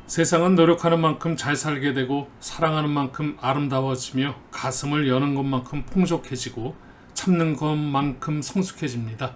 세상은 노력하는 만큼 잘 살게 되고 사랑하는 만큼 아름다워지며 가슴을 여는 것만큼 풍족해지고 참는 것만큼 성숙해집니다.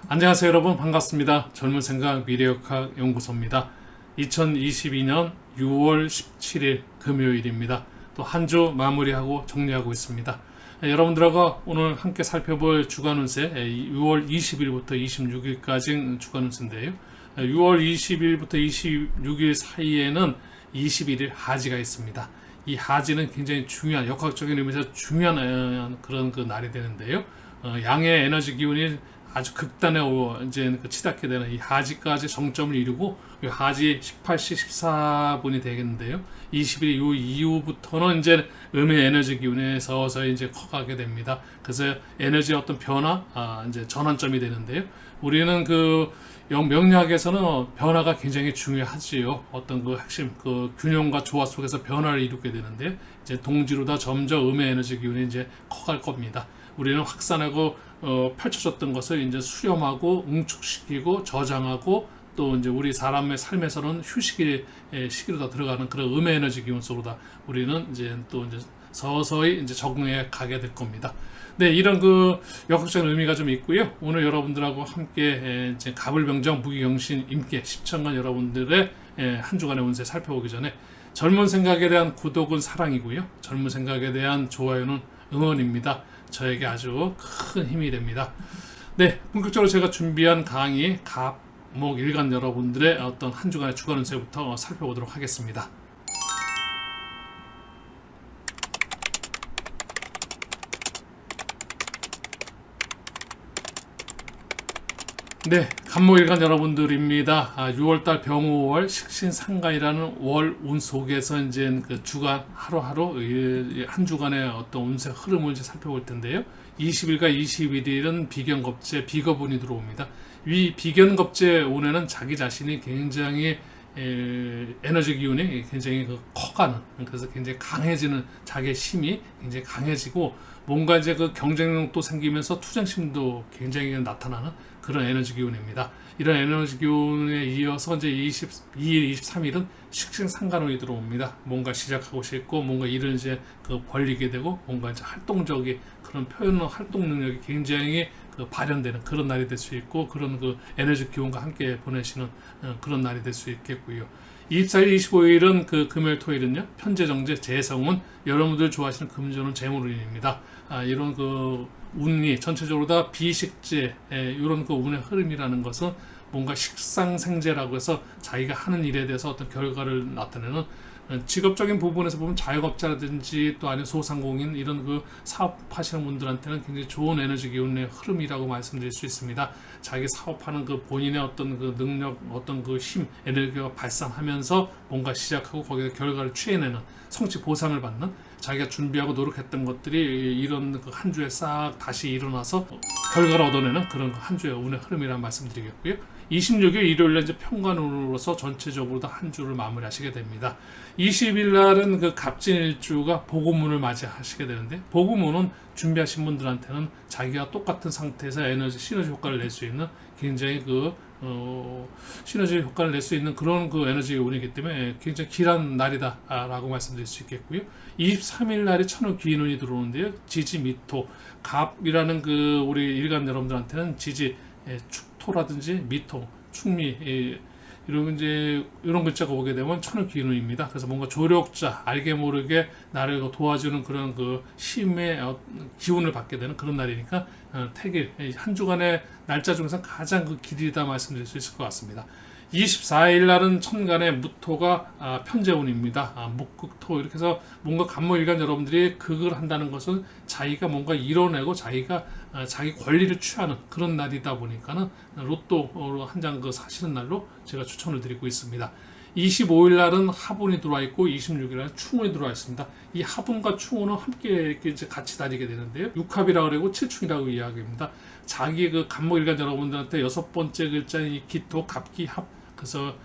안녕하세요 여러분, 반갑습니다. 젊은 생각 미래역학 연구소입니다. 2022년 6월 17일 금요일입니다. 또 한 주 마무리하고 정리하고 있습니다. 여러분들하고 오늘 함께 살펴볼 주간 운세 6월 20일부터 26일까지 주간 운세인데요. 6월 20일부터 26일 사이에는 21일 하지가 있습니다. 이 하지는 굉장히 중요한, 역학적인 의미에서 중요한 그런 그 날이 되는데요. 양의 에너지 기운이 아주 극단에 이제 치닫게 되는 이 하지까지 정점을 이루고 하지 18시 14분이 되겠는데요. 21일 이후부터는 이제 음의 에너지 기운에 서서히 이제 커가게 됩니다. 그래서 에너지의 어떤 변화, 이제 전환점이 되는데요. 우리는 그 명리학에서는 변화가 굉장히 중요하지요. 어떤 그 핵심 그 균형과 조화 속에서 변화를 이루게 되는데 이제 동지로다 점점 음의 에너지 기운이 이제 커갈 겁니다. 우리는 확산하고 펼쳐졌던 것을 이제 수렴하고 응축시키고 저장하고 또 이제 우리 사람의 삶에서는 휴식의 시기로 다 들어가는 그런 음의 에너지 기운 속으로 다 우리는 이제 또 이제 서서히 이제 적응해 가게 될 겁니다. 네, 이런 그 역학적인 의미가 좀 있고요. 오늘 여러분들하고 함께 이제 갑을병정 무기경신 임계 10천간 여러분들의 한 주간의 운세 살펴보기 전에 젊은 생각에 대한 구독은 사랑이고요. 젊은 생각에 대한 좋아요는 응원입니다. 저에게 아주 큰 힘이 됩니다. 네, 본격적으로 제가 준비한 강의 갑목 일간 여러분들의 어떤 한 주간의 주간 운세부터 살펴보도록 하겠습니다. 네, 간목일간 여러분들입니다. 6월달 병호월 식신상간이라는 월 운 속에서 이제 그 주간 하루하루 한 주간의 어떤 운세 흐름을 이제 살펴볼 텐데요. 20일과 21일은 비견겁재 비거분이 들어옵니다. 이 비견겁재 운에는 자기 자신이 굉장히 에너지 기운이 굉장히 커가는, 그래서 굉장히 강해지는, 자기의 힘이 굉장히 강해지고 뭔가 이제 그 경쟁력도 생기면서 투쟁심도 굉장히 나타나는 그런 에너지 기운입니다. 이런 에너지 기운에 이어서 이제 22일, 23일은 식신상간운이 들어옵니다. 뭔가 시작하고 싶고 뭔가 일을 이제 벌리게 되고 뭔가 이제 활동적인 그런 표현 활동 능력이 굉장히 발현되는 그런 날이 될 수 있고 그런 그 에너지 기운과 함께 보내시는 그런 날이 될 수 있겠고요. 24일, 25일은 그 금요일, 토요일은요. 편재정제, 재성운, 여러분들 좋아하시는 금전운, 재물운입니다. 이런 그 운이 전체적으로 다 비식재, 이런 그 운의 흐름이라는 것은 뭔가 식상생재라고 해서 자기가 하는 일에 대해서 어떤 결과를 나타내는 직업적인 부분에서 보면 자영업자라든지 또 아니면 소상공인 이런 그 사업하시는 분들한테는 굉장히 좋은 에너지 기운의 흐름이라고 말씀드릴 수 있습니다. 자기 사업하는 그 본인의 어떤 그 능력, 어떤 그 힘, 에너지가 발산하면서 뭔가 시작하고 거기에 결과를 취해내는 성취 보상을 받는 자기가 준비하고 노력했던 것들이 이런 그 한 주에 싹 다시 일어나서 결과를 얻어내는 그런 한 주의 운의 흐름이라는 말씀드리겠고요. 26일 일요일에 이제 평관운으로서 전체적으로 다 한 주를 마무리하시게 됩니다. 20일 날은 그 갑진일주가 복음운을 맞이하시게 되는데, 복음운은 준비하신 분들한테는 자기가 똑같은 상태에서 에너지 시너지 효과를 낼 수 있는 굉장히 시너지 효과를 낼 수 있는 그런 그 에너지 운이기 때문에 굉장히 길한 날이다라고 말씀드릴 수 있겠고요. 23일 날이 천우 귀인운이 들어오는데요. 지지 미토, 갑이라는 그 우리 일간 여러분들한테는 지지, 축토라든지 미토, 충미, 이런 글자가 오게 되면 천우 귀인운입니다. 그래서 뭔가 조력자, 알게 모르게 나를 도와주는 그런 그 힘의 기운을 받게 되는 그런 날이니까 태길, 한 주간의 날짜 중에서 가장 그 길이다 말씀드릴 수 있을 것 같습니다. 24일 날은 천간의 무토가 편재운입니다. 목극토, 이렇게 해서 뭔가 간목일간 여러분들이 극을 한다는 것은 자기가 뭔가 이뤄내고 자기가 자기 권리를 취하는 그런 날이다 보니까는 로또 한 장 사시는 날로 제가 추천을 드리고 있습니다. 25일 날은 하분이 들어와 있고 26일 날은 충운이 들어와 있습니다. 이 하분과 충운은 함께 이렇게 이제 같이 다니게 되는데요. 육합이라고 그러고 칠충이라고 이야기합니다. 자기 그 간목일간 여러분들한테 여섯 번째 글자인 이 기토, 갑기, 합, 그래서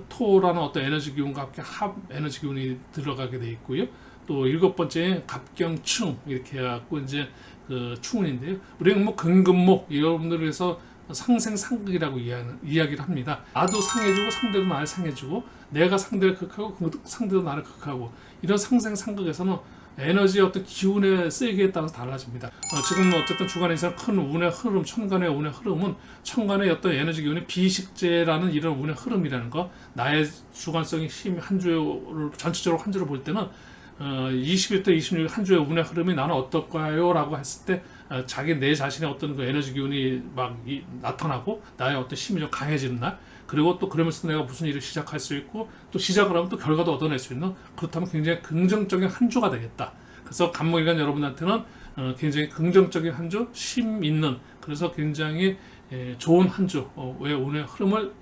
토라는 어떤 에너지 기운과 함께 합 에너지 기운이 들어가게 돼 있고요. 또 일곱 번째 갑경충 이렇게 해갖고 이제 그 충운인데요. 우리는 뭐 금금목 여러분들 그래서 상생상극이라고 이야기를 합니다. 나도 상해주고 상대도 나를 상해주고 내가 상대를 극하고 상대도 나를 극하고 이런 상생상극에서는 에너지의 어떤 기운의 쓰이기에 따라서 달라집니다. 지금 어쨌든 주간에서 큰 운의 흐름, 천간의 운의 흐름은 천간의 어떤 에너지 기운이 비식재라는 이런 운의 흐름이라는 거, 나의 주관성의 힘 한 주를 전체적으로 한 주를 볼 때는 20일부터 26일 한 주의 운의 흐름이 나는 어떨까요? 라고 했을 때 자기 내 자신의 어떤 그 에너지 기운이 막 나타나고 나의 어떤 힘이 좀 강해지는 날, 그리고 또 그러면서 내가 무슨 일을 시작할 수 있고 또 시작을 하면 또 결과도 얻어낼 수 있는, 그렇다면 굉장히 긍정적인 한 주가 되겠다. 그래서 간목일간 여러분한테는 굉장히 긍정적인 한 주, 힘 있는, 그래서 굉장히 좋은 한 주의 운의 흐름을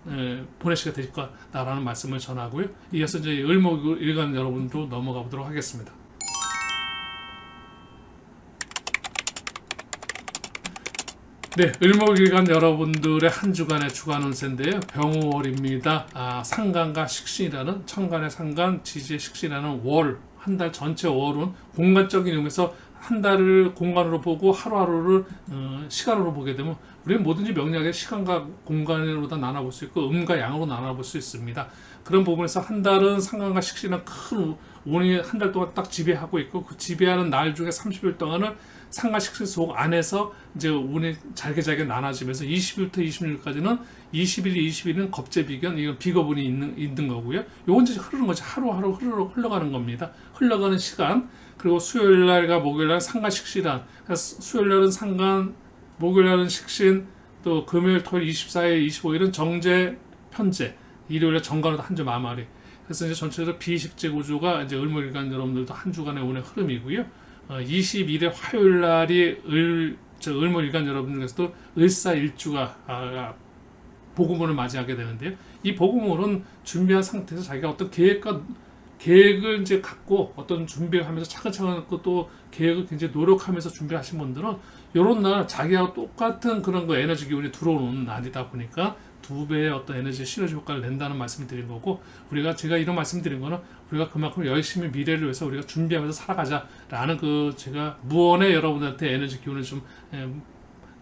보내시게 될 거다라는 말씀을 전하고요. 이어서 이제 을목일간 여러분도 넘어가 보도록 하겠습니다. 네, 을목일간 여러분들의 한 주간의 주간 운세인데요. 병호월입니다. 상간과 식신이라는, 천간의 상간, 지지의 식신이라는 월, 한 달 전체 월은 공간적인 의미에서 한 달을 공간으로 보고 하루하루를 시간으로 보게 되면 우리는 뭐든지 명리하게 시간과 공간으로 다 나눠볼 수 있고 음과 양으로 나눠볼 수 있습니다. 그런 부분에서 한 달은 상간과 식신은 큰 운이 한 달 동안 딱 지배하고 있고, 그 지배하는 날 중에 30일 동안은 상간 식신 속 안에서 이제 운이 잘게 나눠지면서 20일부터 26일까지는 20일, 20일은 겁재비견, 이건 비겁운이 있는 거고요. 요건 이제 흐르는 거지. 하루하루 흘러가는 겁니다. 흘러가는 시간. 그리고 수요일날과 목요일날 상간 식신이란, 수요일날은 상간, 목요일날은 식신, 또 금요일, 토요일 24일, 25일은 정제, 편제, 일요일에 정관으로 한 주 마무리. 그래서 이제 전체적으로 비식재 구조가 이제 을목일간 여러분들도 한 주간의 운의 흐름이고요. 21일 화요일 날이 을목일간 여러분들께서도 을사일주가 복음월을 맞이하게 되는데요. 이 복음월은 준비한 상태에서 자기가 어떤 계획을 이제 갖고 어떤 준비를 하면서 차근차근 또 계획을 굉장히 노력하면서 준비를 하신 분들은 이런 날 자기와 똑같은 그런 거 에너지 기운이 들어오는 날이다 보니까 두 배의 어떤 에너지 시너지 효과를 낸다는 말씀을 드린 거고, 제가 이런 말씀 드린 거는 우리가 그만큼 열심히 미래를 위해서 우리가 준비하면서 살아가자라는 제가 무언의 여러분들한테 에너지 기운을 좀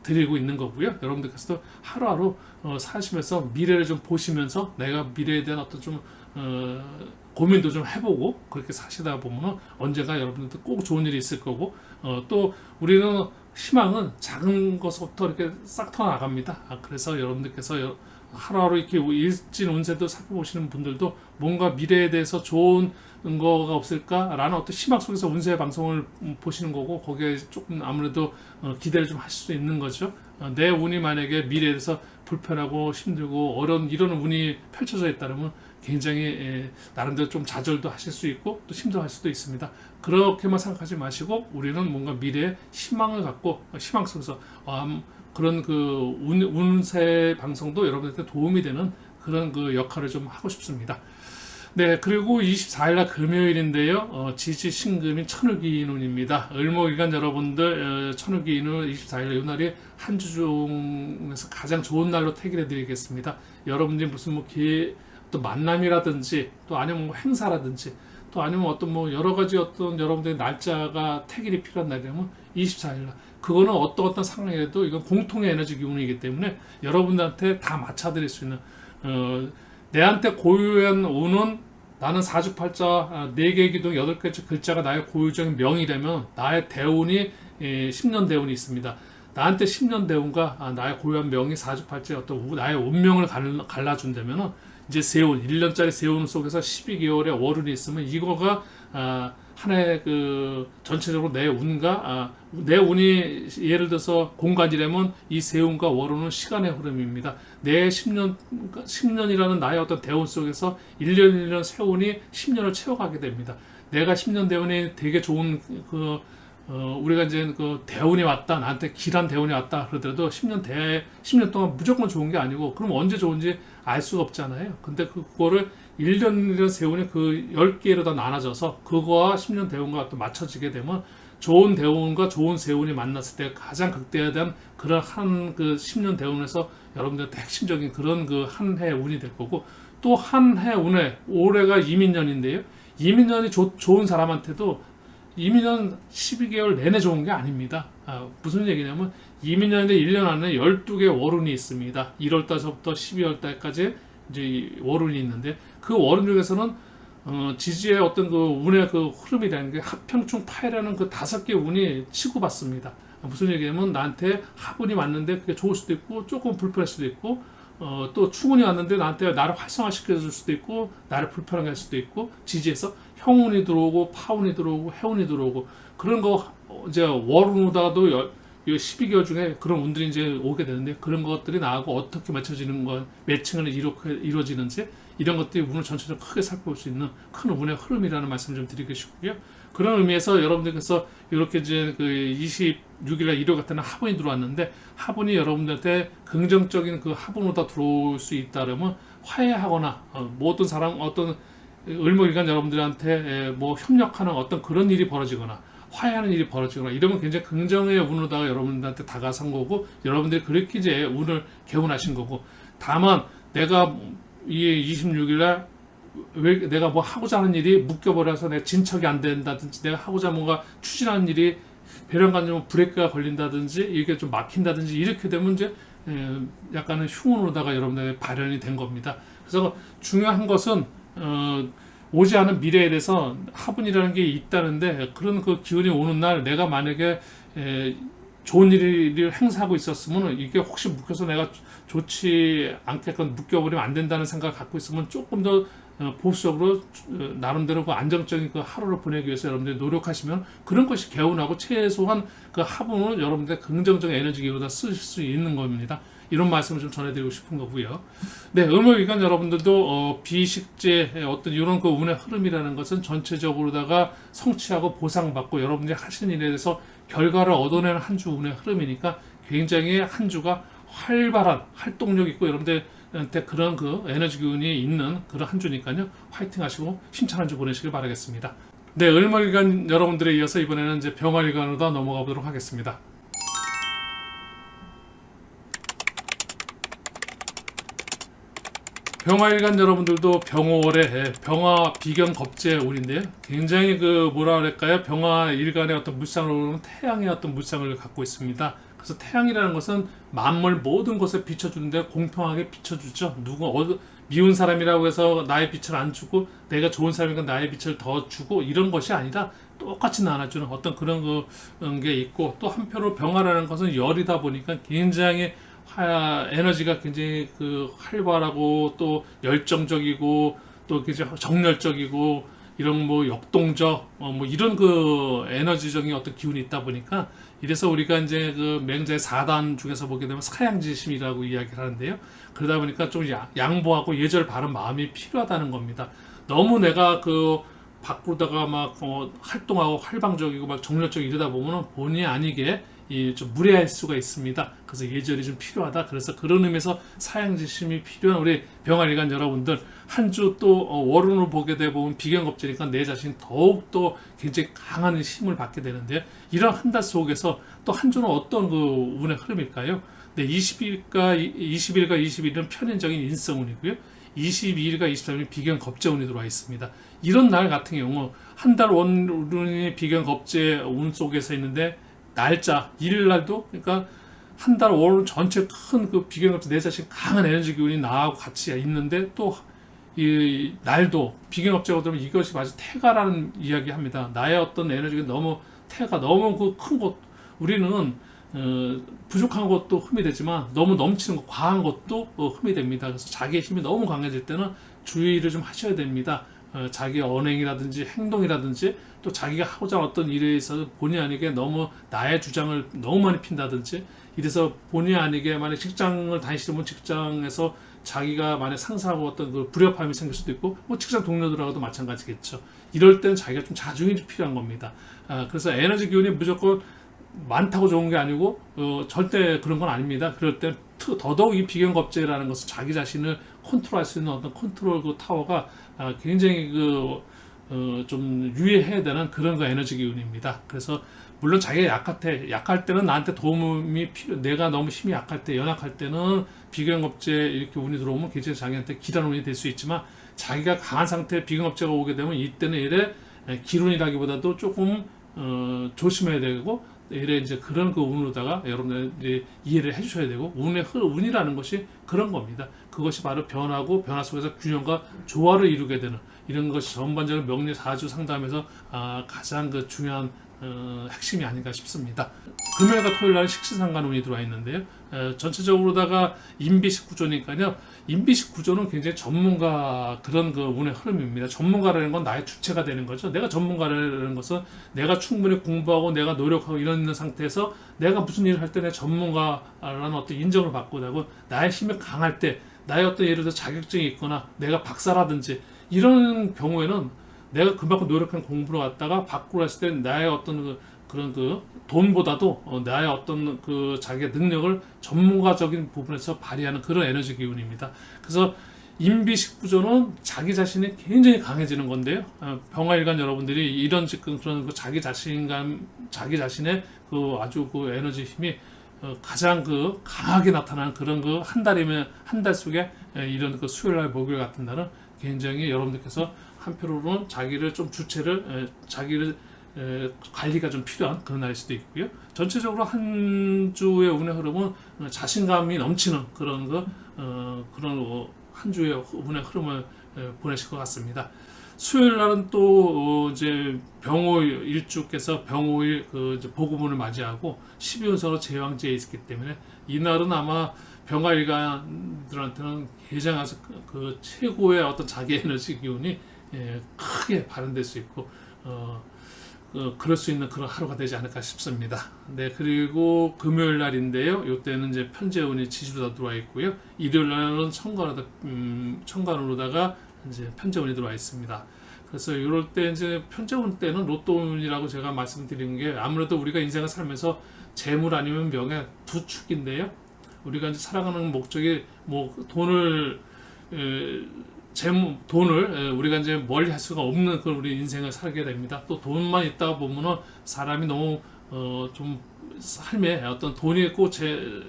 드리고 있는 거고요. 여러분들께서도 하루하루 사시면서 미래를 좀 보시면서 내가 미래에 대한 어떤 좀 고민도 좀 해보고 그렇게 사시다 보면 언젠가 여러분들도 꼭 좋은 일이 있을 거고, 또 우리는 희망은 작은 것부터 이렇게 싹 터나갑니다. 그래서 여러분들께서 하루하루 이렇게 일진 운세도 살펴보시는 분들도 뭔가 미래에 대해서 좋은 거가 없을까라는 어떤 희망 속에서 운세 방송을 보시는 거고, 거기에 조금 아무래도 기대를 좀 하실 수 있는 거죠. 내 운이 만약에 미래에 대해서 불편하고 힘들고 어려운 이런 운이 펼쳐져 있다면 굉장히 나름대로 좀 좌절도 하실 수 있고 또 힘들어할 수도 있습니다. 그렇게만 생각하지 마시고 우리는 뭔가 미래에 희망을 갖고 희망 속에서 그런 운세 방송도 여러분들한테 도움이 되는 그런 역할을 좀 하고 싶습니다. 네, 그리고 24일날 금요일인데요. 지지 신금인 천을기인운입니다. 을목일간 여러분들 천을기인운 24일날 이 날이 한 주 중에서 가장 좋은 날로 택일해 드리겠습니다. 여러분들이 무슨 또 만남이라든지 또 아니면 행사라든지 또 아니면 어떤 여러 가지 어떤 여러분들의 날짜가 택일이 필요한 날이라면 24일날, 그거는 어떤 상황에도 이건 공통의 에너지 기운이기 때문에 여러분들한테 다 맞춰드릴 수 있는, 내한테 고유한 운은 나는 사주팔자 4개의 기둥 8개 글자가 나의 고유적인 명이라면 나의 대운이 10년 대운이 있습니다. 나한테 10년 대운과 나의 고유한 명이 사주팔자의 어떤 나의 운명을 갈라준다면 이제 세운 1년짜리 세운 속에서 12개월의 월운이 있으면 이거가 한 해 전체적으로 내 운과 내 운이 예를 들어서 공간이라면 이 세운과 월운은 시간의 흐름입니다. 내 10년이라는 나의 어떤 대운 속에서 1년 1년 세운이 10년을 채워가게 됩니다. 내가 10년 대운이 되게 좋은 우리가 이제 대운이 왔다, 나한테 길한 대운이 왔다 그러더라도 10년 동안 무조건 좋은 게 아니고, 그럼 언제 좋은지 알 수가 없잖아요. 근데 그거를 1년 1년 세운이 10개로 다 나눠져서 그거와 10년 대운과 또 맞춰지게 되면 좋은 대운과 좋은 세운이 만났을 때 가장 극대화된 그런 10년 대운에서 여러분들한테 핵심적인 그런 한 해 운이 될 거고, 또 한 해 운에 올해가 이민년인데요. 이민년이 좋은 사람한테도 이민년 12개월 내내 좋은 게 아닙니다. 무슨 얘기냐면 이민년인데 1년 안에 12개 월운이 있습니다. 1월달서부터 12월달까지 이제 이 월운이 있는데 그 월운 중에서는 지지의 어떤 그 운의 그 흐름이라는 게 합평충 파이라는 그 5개 운이 치고받습니다. 무슨 얘기냐면 나한테 합운이 왔는데 그게 좋을 수도 있고 조금 불편할 수도 있고 또 충운이 왔는데 나한테 나를 활성화시켜 줄 수도 있고 나를 불편하게 할 수도 있고 지지에서 형운이 들어오고 파운이 들어오고 해운이 들어오고 그런 거 이제 월운으로다가도 12개월 중에 그런 운들이 이제 오게 되는데 그런 것들이 나하고 어떻게 맞춰지는 건 매칭을 이루어지는지 이런 것들이 운을 전체적으로 크게 살펴볼 수 있는 큰 운의 흐름이라는 말씀을 좀 드리고 싶고요. 그런 의미에서 여러분들께서 이렇게 이제 그 26일날 일요 같은 날 화분이 들어왔는데 화분이 여러분들한테 긍정적인 그 화분으로 들어올 수 있다 그러면 화해하거나 모든 사람 어떤 을목일간 여러분들한테 뭐 협력하는 어떤 그런 일이 벌어지거나 화해하는 일이 벌어지거나 이러면 굉장히 긍정의 운으로다가 여러분들한테 다가선 거고 여러분들이 그렇게 이제 운을 개운하신 거고 다만 내가 이 26일날 왜 내가 뭐 하고자 하는 일이 묶여버려서 내가 진척이 안 된다든지 내가 하고자 뭔가 추진하는 일이 배련관념 브레이크가 걸린다든지 이게 좀 막힌다든지 이렇게 되면 이제 약간은 흉운으로다가 여러분들의 발현이 된 겁니다. 그래서 중요한 것은 오지 않은 미래에 대해서 화분이라는 게 있다는데 그런 그 기운이 오는 날 내가 만약에 좋은 일을 행사하고 있었으면 이게 혹시 묶여서 내가 좋지 않게끔 묶여버리면 안 된다는 생각을 갖고 있으면 조금 더 보수적으로 나름대로 그 안정적인 그 하루를 보내기 위해서 여러분들이 노력하시면 그런 것이 개운하고 최소한 그 화분을 여러분들의 긍정적인 에너지 기로다 쓰실 수 있는 겁니다. 이런 말씀을 좀 전해드리고 싶은 거고요. 네, 을목일간 여러분들도 비식재 어떤 이런 그 운의 흐름이라는 것은 전체적으로다가 성취하고 보상받고 여러분들이 하시는 일에 대해서 결과를 얻어내는 한 주 운의 흐름이니까 굉장히 한 주가 활발한 활동력 있고 여러분들한테 그런 그 에너지 기운이 있는 그런 한 주니까요. 화이팅 하시고 힘찬 한 주 보내시길 바라겠습니다. 네, 을목일간 여러분들에 이어서 이번에는 이제 병화일간으로 넘어가 보도록 하겠습니다. 병화일간 여러분들도 병호월에 병화 비견 겁재 운인데요. 굉장히 그 뭐라 그럴까요? 병화일간의 어떤 물상으로 보면 태양의 어떤 물상을 갖고 있습니다. 그래서 태양이라는 것은 만물 모든 것에 비춰주는데 공평하게 비춰주죠. 미운 사람이라고 해서 나의 빛을 안 주고 내가 좋은 사람이니까 나의 빛을 더 주고 이런 것이 아니라 똑같이 나눠주는 어떤 그런 게 있고 또 한편으로 병화라는 것은 열이다 보니까 굉장히 에너지가 굉장히 그 활발하고 또 열정적이고 또 정열적이고 이런 뭐 역동적 뭐 이런 그 에너지적인 어떤 기운이 있다 보니까 이래서 우리가 이제 그 맹자의 4단 중에서 보게 되면 사양지심이라고 이야기를 하는데요. 그러다 보니까 좀 양보하고 예절 바른 마음이 필요하다는 겁니다. 너무 내가 그 밖으로다가 막 활동하고 활방적이고 막 정열적이고 이러다 보면 본의 아니게 좀 무례할 수가 있습니다. 그래서 예절이 좀 필요하다. 그래서 그런 의미에서 사양지심이 필요한 우리 병화일간 여러분들 한 주 또 월운을 보게 되 보면 비견겁제니까 내 자신 더욱 또 굉장히 강한 힘을 받게 되는데요. 이런 한 달 속에서 또 한 주는 어떤 그 운의 흐름일까요? 네, 20일과 21일은 편인적인 인성운이고요. 22일과 23일 비견겁제운이 들어와 있습니다. 이런 날 같은 경우 한 달 월운이 비견겁제 운 속에서 있는데 날짜, 일일날도 그러니까 한 달 월 전체 큰 그 비견겁제 내 자신 강한 에너지 기운이 나하고 같이 있는데 또 이 날도 비견겁제가 되면 이것이 마치 태가라는 이야기 합니다. 나의 어떤 에너지가 너무 태가 너무 그 큰 것 우리는 부족한 것도 흠이 되지만 너무 넘치는 것 과한 것도 흠이 됩니다. 그래서 자기의 힘이 너무 강해질 때는 주의를 좀 하셔야 됩니다. 자기의 언행이라든지 행동이라든지 또 자기가 하고자 하는 어떤 일에 있어서 본의 아니게 너무 나의 주장을 너무 많이 핀다든지 이래서 본의 아니게 만약 직장을 다니시면 직장에서 자기가 만약 상사하고 어떤 그 불협화음이 생길 수도 있고 뭐 직장 동료들하고도 마찬가지겠죠. 이럴 때는 자기가 좀 자중이 좀 필요한 겁니다. 그래서 에너지 기운이 무조건 많다고 좋은 게 아니고 절대 그런 건 아닙니다. 그럴 때 더더욱 이 비견겁제라는 것은 자기 자신을 컨트롤할 수 있는 어떤 컨트롤 그 타워가 굉장히 좀 유의해야 되는 그런 그 에너지 기운입니다. 그래서 물론 자기가 약할 때는 나한테 도움이 내가 너무 힘이 약할 때, 연약할 때는 비견겁제 이렇게 운이 들어오면 굉장히 자기한테 기란 운이 될 수 있지만 자기가 강한 상태에 비견겁제가 오게 되면 이때는 이래 기운이라기보다도 조금 조심해야 되고 이래 이제 그런 그 운으로다가 여러분들이 이해를 해주셔야 되고 운이라는 것이 그런 겁니다. 그것이 바로 변하고 변화 속에서 균형과 조화를 이루게 되는 이런 것이 전반적으로 명리 사주 상담에서 가장 그 중요한 핵심이 아닌가 싶습니다. 금요일과 토요일날 식신상관 운이 들어와 있는데요. 전체적으로다가 인비식 구조니까요. 인비식 구조는 굉장히 전문가 그런 그 운의 흐름입니다. 전문가라는 건 나의 주체가 되는 거죠. 내가 전문가라는 것은 내가 충분히 공부하고 내가 노력하고 이런 있는 상태에서 내가 무슨 일을 할 때 내 전문가라는 어떤 인정을 받고 나고 나의 힘이 강할 때 나의 어떤 예를 들어 자격증이 있거나 내가 박사라든지 이런 경우에는 내가 그만큼 노력한 공부를 갖다가 밖으로 했을 때 나의 어떤 그런 돈보다도 나의 어떤 그 자기의 능력을 전문가적인 부분에서 발휘하는 그런 에너지 기운입니다. 그래서 인비식 구조는 자기 자신이 굉장히 강해지는 건데요. 병화일간 여러분들이 이런 지금 그런 그 자기 자신감, 자기 자신의 그 아주 그 에너지 힘이 가장 그 강하게 나타나는 그런 그 한 달이면 한 달 속에 이런 그 수요일날 목요일 같은 날은 굉장히 여러분들께서 한편으로는 자기를 좀 주체를 자기를 관리가 좀 필요한 그런 날일 수도 있고요. 전체적으로 한 주의 운의 흐름은 자신감이 넘치는 그런 그런 한 주의 운의 흐름을 보내실 것 같습니다. 수요일 날은 또 이제 병오일 일주께서 병오일 그 이제 복음운을 맞이하고 12운서로 제왕지에 있기 때문에 이날은 아마 병화일간들한테는 개장해서 그 최고의 어떤 자기 에너지 기운이 크게 발현될 수 있고 그럴 수 있는 그런 하루가 되지 않을까 싶습니다. 네, 그리고 금요일 날인데요. 이때는 이제 편재운이 지지로 들어와 있고요. 일요일 날은 천간으로다가 이제 편재운이 들어와 있습니다. 그래서 이럴 때 이제 편재운 때는 로또운이라고 제가 말씀드리는 게 아무래도 우리가 인생을 살면서 재물 아니면 명예 두 축인데요. 우리가 이제 살아가는 목적이 뭐 돈을 우리가 이제 멀리 할 수가 없는 그런 우리 인생을 살게 됩니다. 또 돈만 있다가 보면은 사람이 너무 좀 삶에 어떤 돈이 꼭 제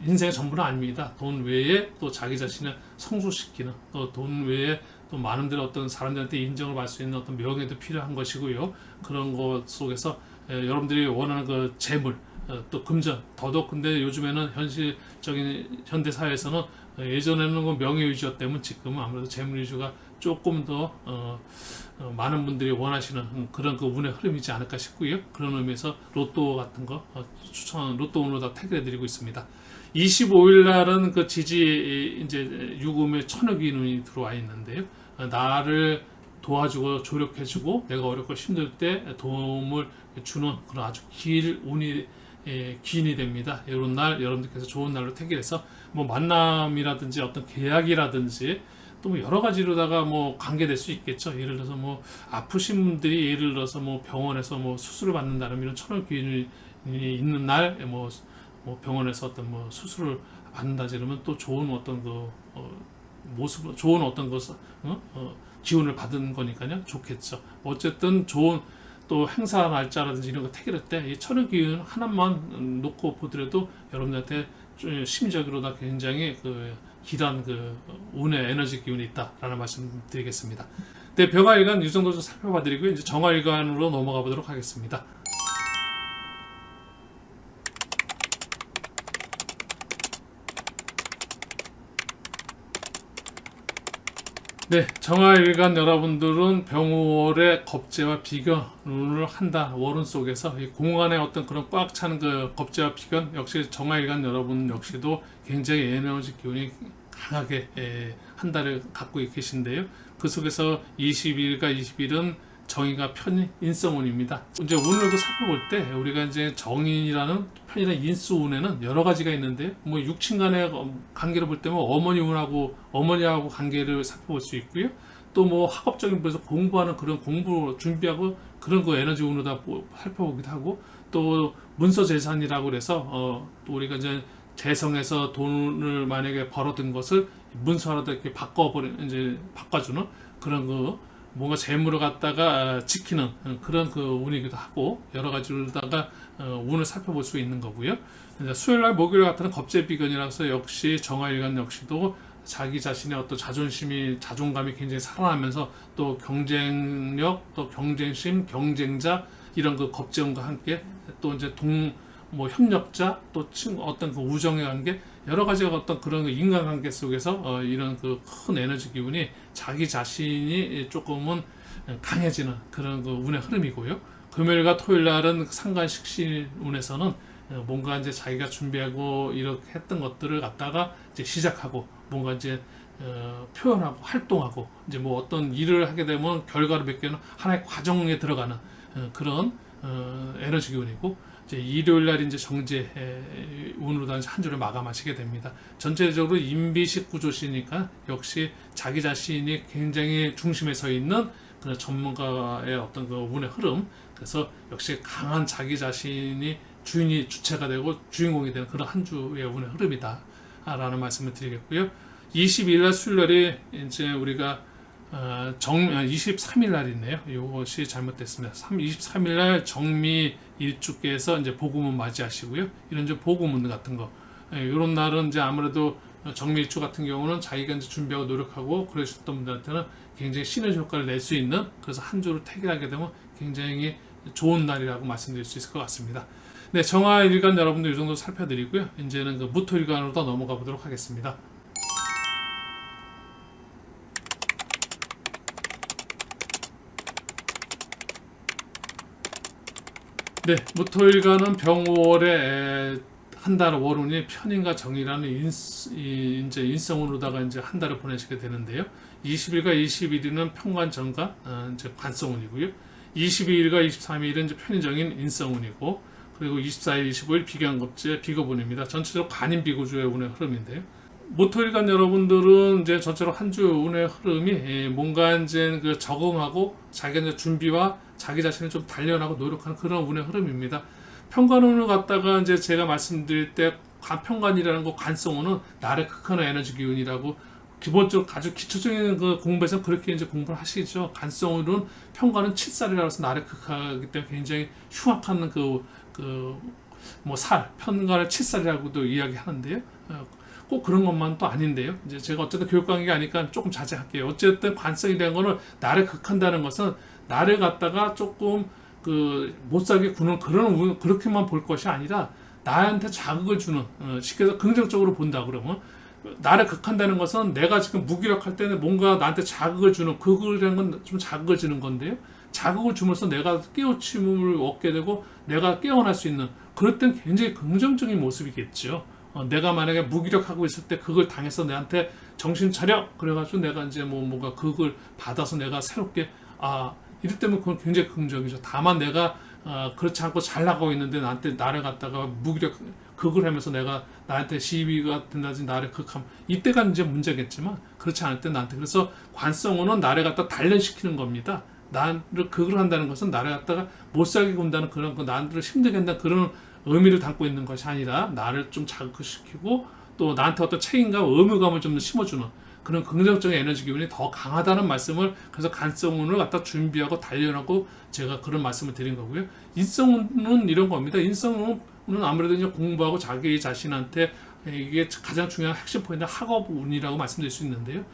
인생의 전부는 아닙니다. 돈 외에 또 자기 자신을 성숙시키는 또 돈 외에 또 많은 들 어떤 사람들한테 인정을 받을 수 있는 어떤 명예도 필요한 것이고요. 그런 것 속에서 여러분들이 원하는 그 재물 또 금전 더더욱 근데 요즘에는 현실적인 현대 사회에서는 예전에는 그 명예 위주였다면 지금은 아무래도 재물 위주가 조금 더 많은 분들이 원하시는 그런 그 운의 흐름이지 않을까 싶고요. 그런 의미에서 로또 같은 거 추천 로또운으로 다 태그해드리고 있습니다. 25일 날은 그 지지 이제 유금의 천여귀 운이 들어와 있는데요. 나를 도와주고 조력해주고 내가 어렵고 힘들 때 도움을 주는 그런 아주 길 운이 기인이 됩니다. 이런 날 여러분들께서 좋은 날로 택일해서 뭐 만남이라든지 어떤 계약이라든지 또 뭐 여러 가지로다가 뭐 관계될 수 있겠죠. 예를 들어서 뭐 아프신 분들이 예를 들어서 뭐 병원에서 뭐 수술을 받는다는 이런 천연 기운이 있는 날 뭐 병원에서 어떤 뭐 수술을 받는다지 이러면 또 좋은 어떤 그 모습 좋은 어떤 것을 기운을 받은 거니까요. 좋겠죠. 어쨌든 좋은 또 행사 날짜라든지 이런 거 택일할 때 이 천연 기운 하나만 놓고 보더라도 여러분들한테 심리적으로다 굉장히 그 길한 그 운의 에너지 기운이 있다라는 말씀 드리겠습니다. 네, 병화일간 이 정도 좀 살펴봐드리고 이제 정화일간으로 넘어가 보도록 하겠습니다. 네, 정화일간 여러분들은 병월의 겁재와 비견을 한다. 월운 속에서 이 공간의 어떤 그런 꽉 찬 그 겁재와 비견 역시 정화일간 여러분 역시도 굉장히 에너지 기운이 강하게 한 달을 갖고 계신데요. 그 속에서 20일과 20일은 정의가 편 인성운입니다. 이제 운을 살펴볼 때 우리가 이제 정인이라는 편이나 인수운에는 여러 가지가 있는데 뭐 육친 간의 관계를 볼 때면 어머니하고 관계를 살펴볼 수 있고요. 또 뭐 학업적인 부분에서 공부하는 그런 공부 준비하고 그런 그 에너지 운으로 다 살펴보기도 하고 또 문서 재산이라고 그래서 또 우리가 이제 재성에서 돈을 만약에 벌어든 것을 문서라도 이렇게 바꿔주는 그런 그 뭔가 재물을 갖다가 지키는 그런 그 운이기도 하고 여러 가지로다가 운을 살펴볼 수 있는 거고요. 수요일날 목요일 같은 겁재비견이라서 역시 정화일간 역시도 자기 자신의 어떤 자존감이 굉장히 살아나면서 또 경쟁력, 또 경쟁심, 경쟁자 이런 그 겁재원과 함께 또 이제 뭐 협력자 또 어떤 그 우정의 관계 여러 가지가 어떤 그런 그 인간관계 속에서 이런 그 큰 에너지 기운이 자기 자신이 조금은 강해지는 그런 그 운의 흐름이고요. 금요일과 토요일 날은 상간 식신 운에서는 뭔가 이제 자기가 준비하고 이렇게 했던 것들을 갖다가 이제 시작하고 뭔가 이제 표현하고 활동하고 이제 뭐 어떤 일을 하게 되면 결과를 맺기는 하나의 과정에 들어가는 그런 에너지 기운이고 이제 일요일 날 이제 정제 운으로 한 주를 마감하시게 됩니다. 전체적으로 인비식 구조시니까 역시 자기 자신이 굉장히 중심에 서 있는 그 전문가의 어떤 그 운의 흐름. 그래서 역시 강한 자기 자신이 주체가 되고 주인공이 되는 그런 한 주의 운의 흐름이다. 라는 말씀을 드리겠고요. 22일 날 수요일날이 이제 우리가 23일 날이네요. 이것이 잘못됐습니다. 23일 날 정미 일주께서 이제 복음을 맞이하시고요. 이런 이제 복음문 같은 거. 이런 날은 이제 아무래도 정미 일주 같은 경우는 자기가 이제 준비하고 노력하고 그러셨던 분들한테는 굉장히 시너지 효과를 낼 수 있는 그래서 한 주를 태길하게 되면 굉장히 좋은 날이라고 말씀드릴 수 있을 것 같습니다. 네, 정화일간 여러분들 이 정도 살펴드리고요. 이제는 그 무토일간으로 더 넘어가 보도록 하겠습니다. 네, 무토일간은 병월에 한 달 월운이 편인과 정이라는 이제 인성운으로다가 이제 한 달을 보내시게 되는데요. 20일과 21일은 평관정과 이제 관성운이고요. 22일과 23일은 이제 편인정인 인성운이고, 그리고 24일, 25일 비견겁제 비거분입니다. 전체적으로 관인비구주의 운의 흐름인데요. 모토일간 여러분들은 이제 전체로 한 주 운의 흐름이 뭔가 이제 그 적응하고 자기가 이제 준비와 자기 자신을 좀 단련하고 노력하는 그런 운의 흐름입니다. 평관운을 갖다가 이제 제가 말씀드릴 때 관평관이라는 거 관성운은 날의 극한의 에너지 기운이라고 기본적으로 아주 기초적인 그 공부에서 그렇게 이제 공부를 하시죠. 관성운은 평관은 칠살이라고 해서 날의 극하기 때문에 굉장히 흉악한 뭐 평관을 칠살이라고도 이야기하는데요. 꼭 그런 것만 또 아닌데요. 이제 제가 어쨌든 교육 관계가 아니까 조금 자제할게요. 어쨌든 관성이 된 거는 나를 극한다는 것은 나를 갖다가 조금 못 살게 구는 그렇게만 볼 것이 아니라 나한테 자극을 주는 쉽게 해서 긍정적으로 본다 그러면 나를 극한다는 것은 내가 지금 무기력할 때는 뭔가 나한테 자극을 주는 그거라는 건 좀 자극을 주는 건데요. 자극을 주면서 내가 깨우침을 얻게 되고 내가 깨어날 수 있는 그럴 땐 굉장히 긍정적인 모습이겠죠. 내가 만약에 무기력하고 있을 때 그걸 당해서 내한테 정신 차려 그래가지고 내가 이제 뭔가 그걸 받아서 내가 새롭게 이럴 때면 그건 굉장히 긍정이죠. 다만 내가 그렇지 않고 잘 나가고 있는데 나를 갖다가 무기력 극을 하면서 내가 나한테 시비가 된다든지 나를 극함 이때가 이제 문제겠지만 그렇지 않을 때 나한테 그래서 관성어는 나를 갖다 단련시키는 겁니다. 나를 극을 한다는 것은 나를 갖다가 못 살게 군다는 그런 나를 힘들게 한다는 그런 의미를 담고 있는 것이 아니라 나를 좀 자극시키고 또 나한테 어떤 책임감, 의무감을 좀 심어주는 그런 긍정적인 에너지 기운이 더 강하다는 말씀을 그래서 간성운을 갖다 준비하고 단련하고 제가 그런 말씀을 드린 거고요. 인성운은 이런 겁니다. 인성운은 아무래도 이제 공부하고 자기 자신한테 이게 가장 중요한 핵심 포인트 학업운이라고 말씀드릴 수 있는데요.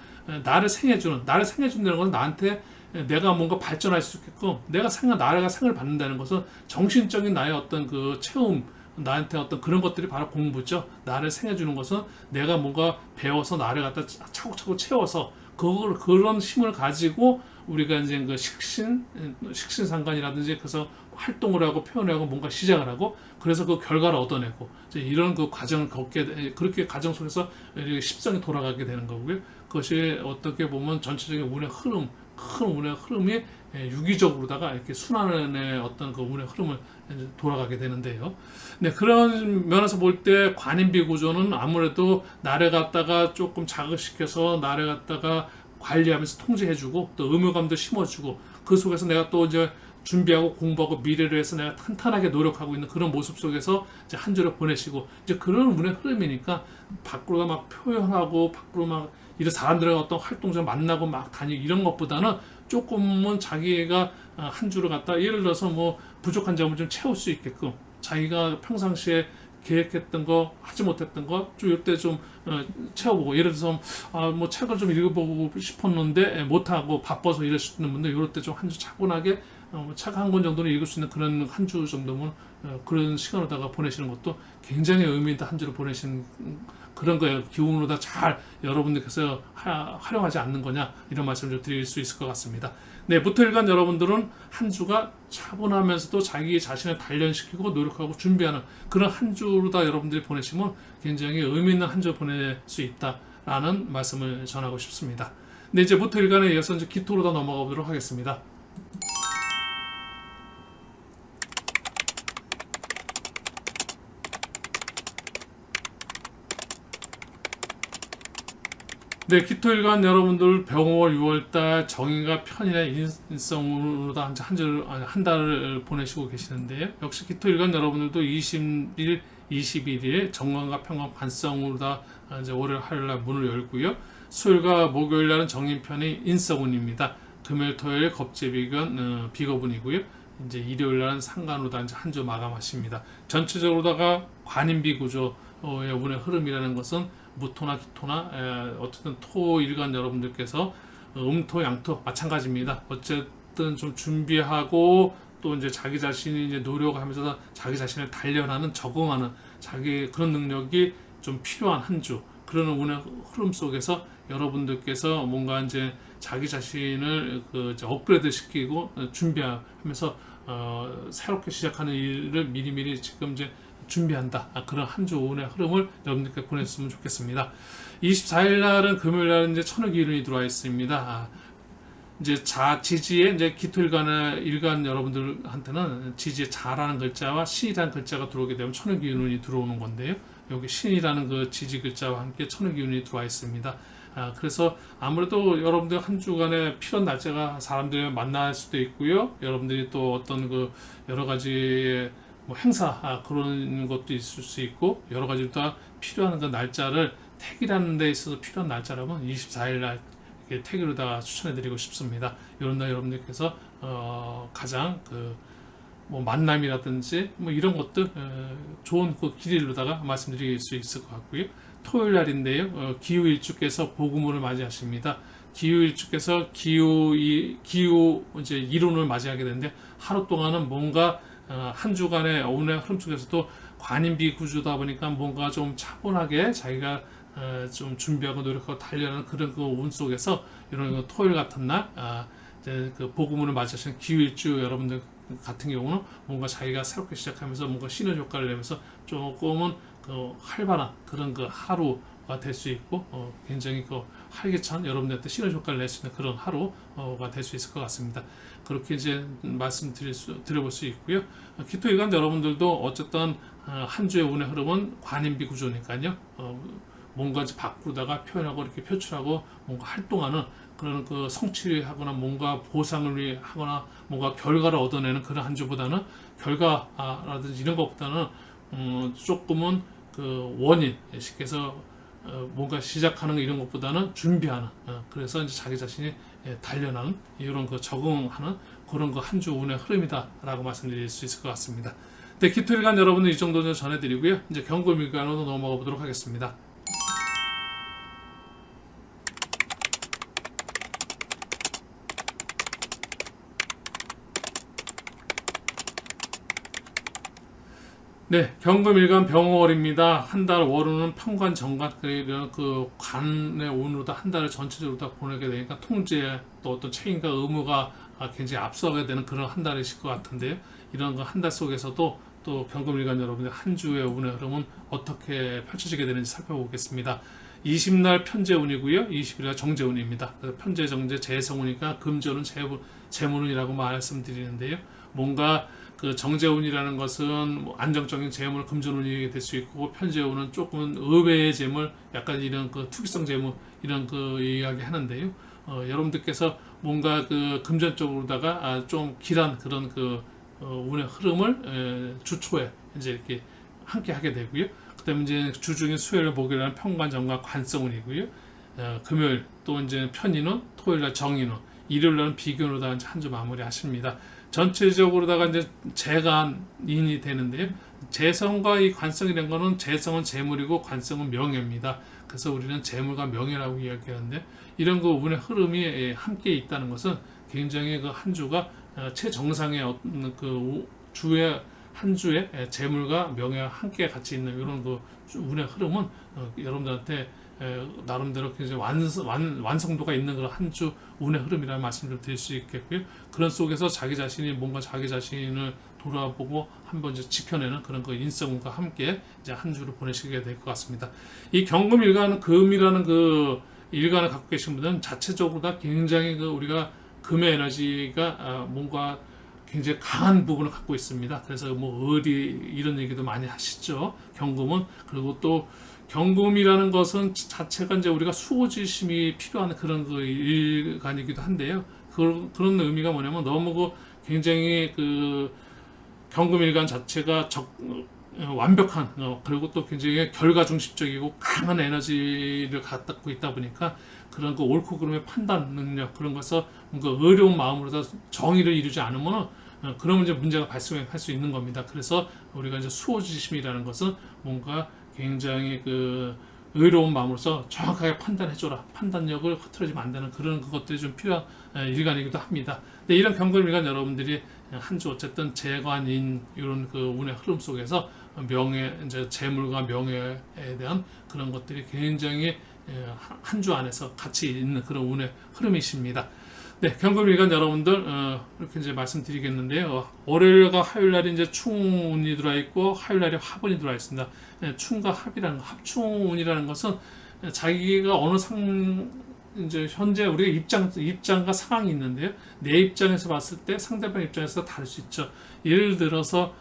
나를 생해준다는 건 나한테 내가 뭔가 발전할 수 있게끔 나라가 상을 받는다는 것은 정신적인 나의 어떤 그 체험 나한테 어떤 그런 것들이 바로 공부죠. 나를 생해주는 것은 내가 뭔가 배워서 나를 갖다 차곡차곡 채워서 그런 힘을 가지고 우리가 이제 그 식신상관이라든지 그래서 활동을 하고 표현을 하고 뭔가 시작을 하고 그래서 그 결과를 얻어내고 이제 이런 그 과정을 그렇게 과정 속에서 십성이 돌아가게 되는 거고요. 그것이 어떻게 보면 전체적인 운의 흐름, 큰 운의 흐름이 유기적으로다가 이렇게 순환의 어떤 그 운의 흐름을 돌아가게 되는데요. 네, 그런 면에서 볼 때 관인비 구조는 아무래도 나를 갖다가 조금 자극시켜서 나를 갖다가 관리하면서 통제해주고 또 의무감도 심어주고 그 속에서 내가 또 이제 준비하고 공부하고 미래를 위해서 내가 탄탄하게 노력하고 있는 그런 모습 속에서 이제 한 주를 보내시고 이제 그런 운의 흐름이니까 밖으로 막 표현하고 밖으로 막 이런 사람들과 어떤 활동장 만나고 막 다니고 이런 것보다는 조금은 자기가 한 주를 갖다 예를 들어서 뭐 부족한 점을 좀 채울 수 있게끔 자기가 평상시에 계획했던 거 하지 못했던 거 좀 이때 좀 채워보고 예를 들어서 뭐 책을 좀 읽어보고 싶었는데 못하고 바빠서 이럴 수 있는 분들 이럴 때 좀 한 주 차분하게 책 한 권 정도는 읽을 수 있는 그런 한 주 정도면 그런 시간으로다가 보내시는 것도 굉장히 의미 있는 한 주를 보내시는 그런 거예요. 기운으로다 잘 여러분들께서 활용하지 않는 거냐 이런 말씀을 좀 드릴 수 있을 것 같습니다. 네, 무토일간 여러분들은 한 주가 차분하면서도 자기 자신을 단련시키고 노력하고 준비하는 그런 한 주로다 여러분들이 보내시면 굉장히 의미 있는 한 주 보낼 수 있다라는 말씀을 전하고 싶습니다. 네, 이제 무토일간에 이어서 이제 기토로다 넘어가 보도록 하겠습니다. 네, 기토일간 여러분들 병월 6월달 정인과 편인의 인성으로 한 달을 보내시고 계시는데요. 역시 기토일간 여러분들도 20일, 21일 정관과 편관 관성으로 다 이제 월요일, 화요일날 문을 열고요. 수요일과 목요일날은 정인편이 인성운입니다. 금요일, 토요일 겁재비견 비거분이고요. 이제 일요일날은 상간으로 다 이제 한 주 마감하십니다. 전체적으로다가 관인비 구조의 운의 흐름이라는 것은 무토나 기토나 어쨌든 토일간 여러분들께서 음토 양토 마찬가지입니다. 어쨌든 좀 준비하고 또 이제 자기 자신이 이제 노력하면서 자기 자신을 단련하는 적응하는 자기 그런 능력이 좀 필요한 한 주 그런 운의 흐름 속에서 여러분들께서 뭔가 이제 자기 자신을 이제 업그레이드 시키고 준비하면서 새롭게 시작하는 일을 미리미리 지금 이제 준비한다. 그런 한 주 운의 흐름을 여러분들께 보냈으면 좋겠습니다. 24일 날은 금요일 날은 이제 천흑일운이 들어와 있습니다. 이제 지지에 이제 일간 여러분들한테는 지지에 자라는 글자와 신이라는 글자가 들어오게 되면 천흑일운이 들어오는 건데요. 여기 신이라는 그 지지 글자와 함께 천흑일운이 들어와 있습니다. 그래서 아무래도 여러분들 한 주간에 필요한 날짜가 사람들을 만날 수도 있고요. 여러분들이 또 어떤 그 여러 가지 뭐 행사 그런 것도 있을 수 있고 여러 가지 다 필요한 그 날짜를 택일하는 데 있어서 필요한 날짜라면 24일 날 택일로다가 추천해드리고 싶습니다. 이런 날 여러분들께서 가장 뭐 만남이라든지 뭐 이런 것들 좋은 그 길일로다가 말씀드릴 수 있을 것 같고요. 토요일 날인데요. 기후일주께서 복음을 맞이하십니다. 기후일주께서 기후 이제 이론을 맞이하게 되는데 하루 동안은 뭔가 한 주간의 운의 흐름 속에서도 관인비 구조다 보니까 뭔가 좀 차분하게 자기가 좀 준비하고 노력하고 달려가는 그런 그 운 속에서 이런 토요일 같은 날 이제 그 복음을 맞이하시는 기후일주 여러분들 같은 경우는 뭔가 자기가 새롭게 시작하면서 뭔가 시너지 효과를 내면서 조금은 활발한 그런 그 하루가 될 수 있고 굉장히 활기찬 여러분들한테 시너지 효과를 낼 수 있는 그런 하루가 될 수 있을 것 같습니다. 그렇게 이제 드려볼 수 있고요. 기토일간 여러분들도 어쨌든 한 주의 운의 흐름은 관인비 구조니까요. 뭔가 바꾸다가 표현하고 이렇게 표출하고 뭔가 활동하는 그런 그 성취하거나 뭔가 보상을 하거나 뭔가 결과를 얻어내는 그런 한 주보다는 결과라든지 이런 것보다는 조금은 그 원인 쉽게 해서 뭔가 시작하는 이런 것보다는 준비하는 그래서 이제 자기 자신이 단련하는 이런 그 적응하는 그런 그 한 주 운의 흐름이다라고 말씀드릴 수 있을 것 같습니다. 네, 기토일간 여러분들 이 정도 전해드리고요. 이제 경금일간으로 넘어가 보도록 하겠습니다. 네, 경금일간 병월입니다. 한 달 월운은 편관 정관 이런 그 관의 운으로 한 달을 전체적으로 다 보내게 되니까 통제 또 어떤 책임과 의무가 굉장히 앞서가게 되는 그런 한 달이실 것 같은데요. 이런 한 달 속에서도 또 경금일간 여러분들 한 주의 운의 흐름은 어떻게 펼쳐지게 되는지 살펴보겠습니다. 20날 편재운이고요. 20일날 정재운입니다. 편재, 정재, 재성운이니까 금전운, 재물운이라고 말씀드리는데요. 뭔가 그 정재운이라는 것은 뭐 안정적인 재물, 금전운이 될 수 있고 편재운은 조금 의외의 재물, 약간 이런 그 투기성 재물 이런 그 이야기 하는데요. 여러분들께서 뭔가 그 금전적으로다가 좀 길한 그런 그 운의 흐름을 주초에 이제 이렇게 함께 하게 되고요. 그다음에 이제 주중인 수요일, 목요일은 편관, 정관, 관성운이고요. 금요일 또 이제 편인운, 토요일날 정인운, 일요일날은 비견으로다 한 주 마무리하십니다. 전체적으로다가 이제 재간인이 되는데요. 재성과 이 관성이라는 거는 재성은 재물이고 관성은 명예입니다. 그래서 우리는 재물과 명예라고 이야기하는데 이런 그 운의 흐름이 함께 있다는 것은 굉장히 그 한 주가 최정상의 주의 한 주의 재물과 명예와 함께 같이 있는 이런 그 운의 흐름은 여러분들한테 나름대로 굉장히 완성도가 있는 그런 한 주 운의 흐름이라는 말씀을 드릴 수 있겠고요. 그런 속에서 자기 자신이 뭔가 자기 자신을 돌아보고 한번 이제 지켜내는 그런 그 인성과 함께 이제 한 주를 보내시게 될 것 같습니다. 이 경금 일간 금이라는 그 일간을 갖고 계신 분들은 자체적으로 다 굉장히 그 우리가 금의 에너지가 뭔가 굉장히 강한 부분을 갖고 있습니다. 그래서 뭐 의리 이런 얘기도 많이 하시죠. 경금은. 그리고 또 경금이라는 것은 자체가 이제 우리가 수호지심이 필요한 그런 그 일간이기도 한데요. 그런 의미가 뭐냐면 너무 굉장히 그 경금 일간 자체가 완벽한 그리고 또 굉장히 결과 중심적이고 강한 에너지를 갖고 있다 보니까 그런 그 옳고 그름의 판단 능력 그런 것에서 뭔가 의로운 마음으로 정의를 이루지 않으면 그러면 이제 문제가 발생할 수 있는 겁니다. 그래서 우리가 이제 수호지심이라는 것은 뭔가 굉장히 그 의로운 마음으로서 정확하게 판단해줘라. 판단력을 흐트러지면 안 되는 그런 것들이 좀 필요한 일간이기도 합니다. 근데 이런 경금 일간 여러분들이 한 주 어쨌든 재관인 이런 그 운의 흐름 속에서 이제 재물과 명예에 대한 그런 것들이 굉장히 한 주 안에서 같이 있는 그런 운의 흐름이십니다. 네, 경금 일간 여러분들 이렇게 이제 말씀드리겠는데요. 월요일과 화요일날이 이제 충운이 들어와 있고 화요일날이 화분이 들어와 있습니다. 충과 합이라는 합충운이라는 것은 자기가 어느 이제 현재 우리가 입장과 상황이 있는데요. 내 입장에서 봤을 때 상대방 입장에서 다를 수 있죠. 예를 들어서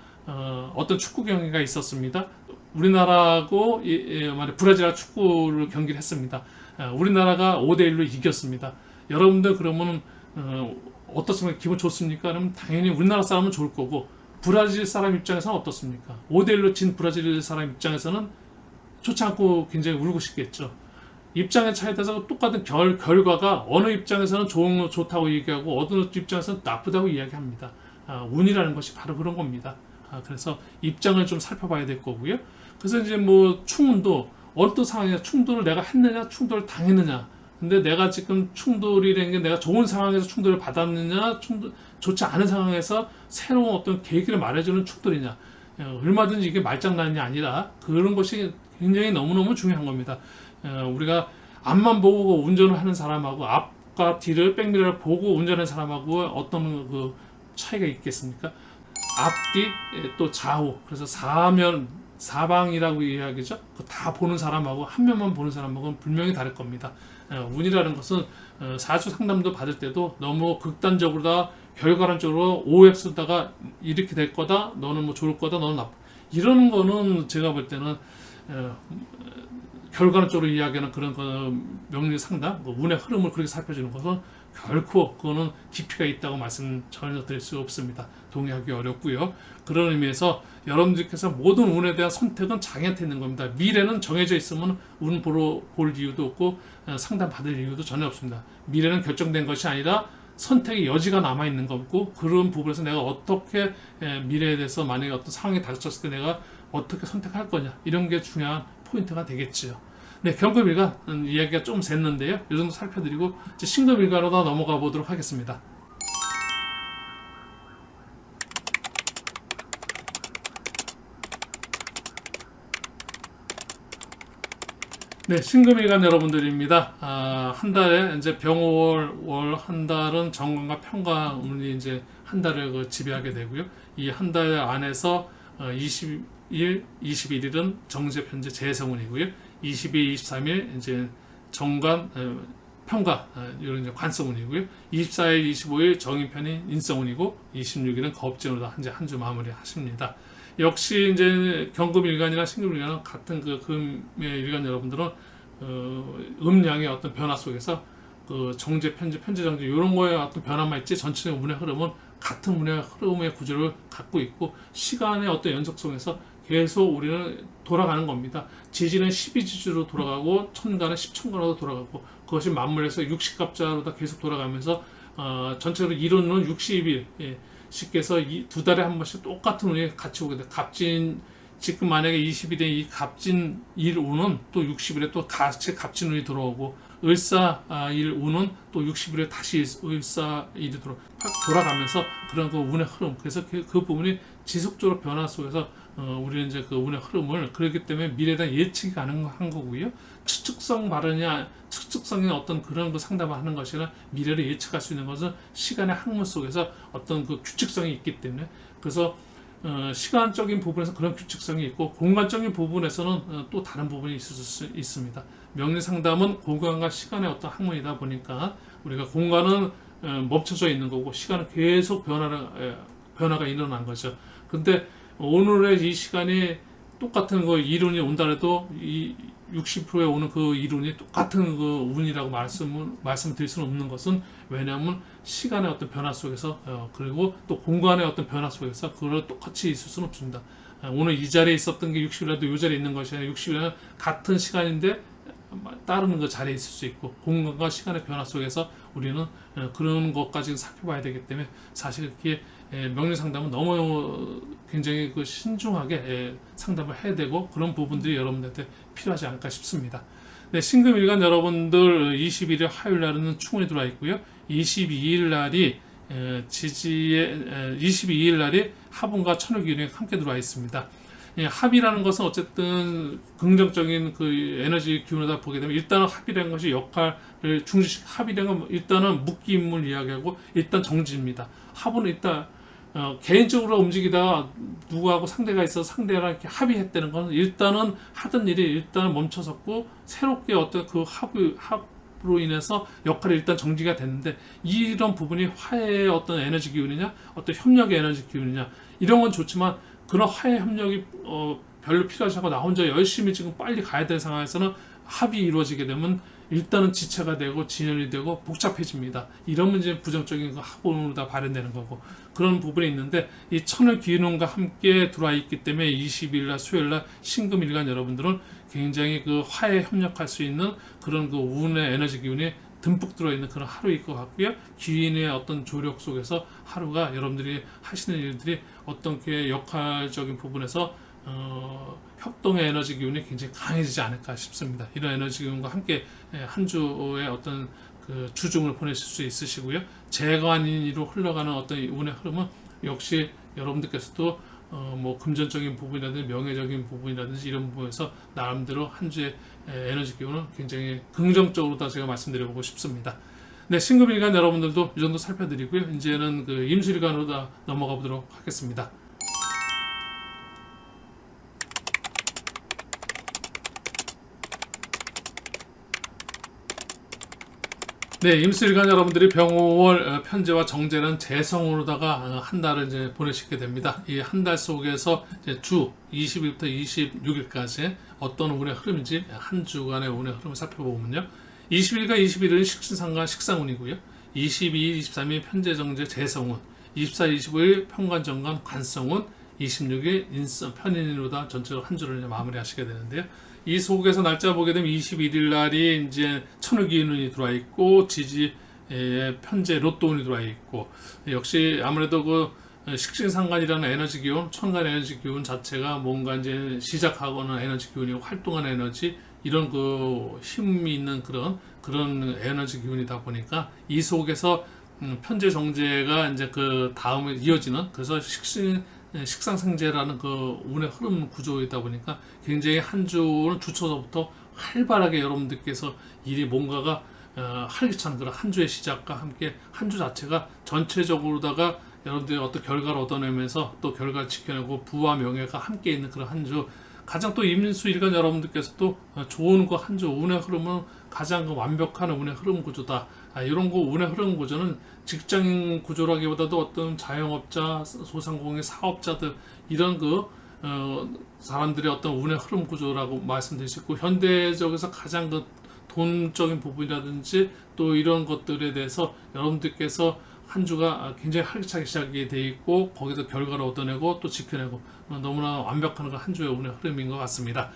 어떤 축구 경기가 있었습니다. 우리나라하고 브라질과 축구를 경기를 했습니다. 우리나라가 5대1로 이겼습니다. 여러분들 그러면 어떻습니까? 기분 좋습니까? 그럼 당연히 우리나라 사람은 좋을 거고 브라질 사람 입장에서는 어떻습니까? 5대1로 진 브라질 사람 입장에서는 좋지 않고 굉장히 울고 싶겠죠. 입장의 차이에 따라서 똑같은 결과가 어느 입장에서는 좋다고 얘기하고 어느 입장에서는 나쁘다고 이야기합니다. 운이라는 것이 바로 그런 겁니다. 그래서 입장을 좀 살펴봐야 될 거고요. 그래서 이제 뭐 충운도 어떤 상황에서 충돌을 내가 했느냐 충돌을 당했느냐 근데 내가 지금 충돌이라는 게 내가 좋은 상황에서 충돌을 받았느냐 좋지 않은 상황에서 새로운 어떤 계기를 말해주는 충돌이냐 얼마든지 이게 말장난이 아니라 그런 것이 굉장히 너무너무 중요한 겁니다. 우리가 앞만 보고 운전을 하는 사람하고 앞과 뒤를 백미러를 보고 운전하는 사람하고 어떤 그 차이가 있겠습니까? 앞뒤 또 좌우 그래서 사방이라고 이야기죠. 다 보는 사람하고 한 면만 보는 사람하고는 분명히 다를 겁니다. 운이라는 것은 사주 상담도 받을 때도 너무 극단적으로 결과론적으로 OX다가 이렇게 될 거다 너는 뭐 좋을 거다 너는 나쁘다 이러는 거는 제가 볼 때는 결과론적으로 이야기하는 그런 명리 상담 운의 흐름을 그렇게 살펴주는 것은 결코 그거는 깊이가 있다고 말씀 전혀 드릴 수 없습니다. 동의하기 어렵고요. 그런 의미에서 여러분들께서 모든 운에 대한 선택은 자기한테 있는 겁니다. 미래는 정해져 있으면 운 보러 볼 이유도 없고 상담 받을 이유도 전혀 없습니다. 미래는 결정된 것이 아니라 선택의 여지가 남아 있는 거고 그런 부분에서 내가 어떻게 미래에 대해서 만약에 어떤 상황이 닥쳤을 때 내가 어떻게 선택할 거냐 이런 게 중요한 포인트가 되겠지요. 네, 경금일간 이야기가 좀 샜는데요. 이 정도 살펴드리고 이제 신금일간으로 넘어가 보도록 하겠습니다. 네, 신금일간 여러분들입니다. 한 달에 이제 병월 월 한 달은 정관과 편관운이 이제 한 달을 지배하게 되고요. 이 한 달 안에서 20일, 21일은 정제, 편제, 재성운이고요. 22, 23일 이제 정관, 편관 이런 이제 관성운이고요. 24일, 25일 정인편이 인성운이고 26일은 겁진으로 한 주 마무리 하십니다. 역시 이제 경금일간이나 신금일간은 같은 그 금의 일간 여러분들은 음양의 어떤 변화 속에서 그 정제, 편제, 정제 이런 거에 어떤 변화만 있지 전체의 운의 흐름은 같은 운의 흐름의 구조를 갖고 있고 시간의 어떤 연속성에서 계속 우리는 돌아가는 겁니다. 지지는 12지주로 돌아가고 천간은 10천간으로 돌아가고 그것이 맞물려서 60갑자로 다 계속 돌아가면서 전체적으로 이론은 60일 쉽게 해서 두 달에 한 번씩 똑같은 운이 같이 오게 돼. 갑진 지금 만약에 20일에 이 갑진 일 운은 또 60일에 또 같이 갑진 운이 들어오고 을사일 운은 또 60일에 다시 을사일이 돌아가면서 그런 그 운의 흐름, 그래서 그 부분이 지속적으로 변화 속에서 우리는 이제 그 운의 흐름을, 그렇기 때문에 미래에 대한 예측이 가능한 거고요. 추측성 발언이냐, 추측성의 어떤 그런 거 상담을 하는 것이나 미래를 예측할 수 있는 것은 시간의 학문 속에서 어떤 그 규칙성이 있기 때문에, 그래서 시간적인 부분에서 그런 규칙성이 있고, 공간적인 부분에서는 또 다른 부분이 있을 수 있습니다. 명리 상담은 공간과 시간의 어떤 학문이다 보니까 우리가 공간은 멈춰져 있는 거고 시간은 계속 변화가 일어난 거죠. 근데 오늘의 이 시간이 똑같은 그 이론이 온다 해도 이 60%에 오는 그 이론이 똑같은 그 운이라고 말씀드릴 수는 없는 것은, 왜냐하면 시간의 어떤 변화 속에서 그리고 또 공간의 어떤 변화 속에서 그걸 똑같이 있을 수는 없습니다. 오늘 이 자리에 있었던 게 60일에도 이 자리에 있는 것이 아니라 60일에는 같은 시간인데 다른 그 자리에 있을 수 있고, 공간과 시간의 변화 속에서 우리는 그런 것까지 살펴봐야 되기 때문에 사실 이렇게 명리 상담은 너무 굉장히 그 신중하게 상담을 해야 되고, 그런 부분들이 여러분들한테 필요하지 않을까 싶습니다. 네, 신금일간 여러분들 21일 화요일 날은 충운이 들어와 있고요. 22일 날이 22일 날이 화분과 천을기운이 함께 들어와 있습니다. 합이라는 것은 어쨌든 긍정적인 그 에너지 기운을 보게 되면, 일단은 합이라는 것이 역할을 합이라는 건 일단은 묶임을 이야기하고 일단 정지입니다. 합은 일단 개인적으로 움직이다가 누구하고 상대가 있어서 상대랑 이렇게 합의했다는 건 일단은 하던 일이 일단 멈춰섰고, 새롭게 어떤 그 합으로 인해서 역할이 일단 정지가 됐는데, 이런 부분이 화해의 어떤 에너지 기운이냐, 어떤 협력의 에너지 기운이냐, 이런 건 좋지만 그런 화해 협력이 별로 필요하지 않고 나 혼자 열심히 지금 빨리 가야 될 상황에서는 합이 이루어지게 되면 일단은 지체가 되고 진연이 되고 복잡해집니다. 이러면 이제 부정적인 그 합으로 다 발현되는 거고, 그런 부분이 있는데, 이 천을 기운과 함께 들어와 있기 때문에 20일날 수요일날 신금일간 여러분들은 굉장히 그 화해 협력할 수 있는 그런 그 운의 에너지 기운이 듬뿍 들어있는 그런 하루일 것 같고요. 귀인의 어떤 조력 속에서 하루가 여러분들이 하시는 일들이 어떤 게 역할적인 부분에서 협동의 에너지 기운이 굉장히 강해지지 않을까 싶습니다. 이런 에너지 기운과 함께 한 주의 어떤 그 주중을 보내실 수 있으시고요. 재관인으로 흘러가는 어떤 운의 흐름은 역시 여러분들께서도 뭐 금전적인 부분이라든지 명예적인 부분이라든지 이런 부분에서 나름대로 한 주의 에너지 기운은 굉장히 긍정적으로 다 제가 말씀드려보고 싶습니다. 네, 신금일간 여러분들도 이 정도 살펴드리고요. 이제는 그 임술일간으로 다 넘어가 보도록 하겠습니다. 네, 임술일간 여러분들이 병호월 편제와 정제는 재성으로다가 한 달을 이제 보내시게 됩니다. 이 한 달 속에서 이제 주 20일부터 26일까지 어떤 운의 흐름인지 한 주간의 운의 흐름을 살펴보면요. 20일과 21일은 식신상관 식상운이고요. 22일, 23일 편제, 정제, 재성운, 24, 25일 편관정관 관성운, 26일 인성 편인으로다 전체로 한 주를 이제 마무리하시게 되는데요. 이 속에서 날짜 보게 되면 21일 날이 이제 천을기운이 들어와 있고, 지지의 편제 로또운이 들어와 있고, 역시 아무래도 그 식신상관이라는 에너지 기운, 천간 에너지 기운 자체가 뭔가 이제 시작하거나 에너지 기운이고 활동하는 에너지, 이런 그 힘이 있는 그런 에너지 기운이다 보니까 이 속에서 편제 정제가 이제 그 다음에 이어지는, 그래서 식상생제라는 그 운의 흐름 구조이다 보니까 굉장히 한 주는 주초서부터 활발하게 여러분들께서 일이 뭔가가 활기찬 그런 한 주의 시작과 함께 한 주 자체가 전체적으로다가 여러분들이 어떤 결과를 얻어내면서 또 결과를 지켜내고 부와 명예가 함께 있는 그런 한 주, 가장 또 임수일간 여러분들께서도 좋은 그 한 주 운의 흐름은 가장 그 완벽한 운의 흐름 구조다. 이런 거 운의 흐름 구조는 직장인 구조라기보다도 어떤 자영업자, 소상공인 사업자들 이런 그 사람들의 어떤 운의 흐름 구조라고 말씀드릴 수 있고, 현대적에서 가장 그 돈적인 부분이라든지 또 이런 것들에 대해서 여러분들께서 한 주가 굉장히 활기차게 시작이 돼 있고, 거기서 결과를 얻어내고 또 지켜내고 너무나 완벽한 한 주의 운의 흐름인 것 같습니다.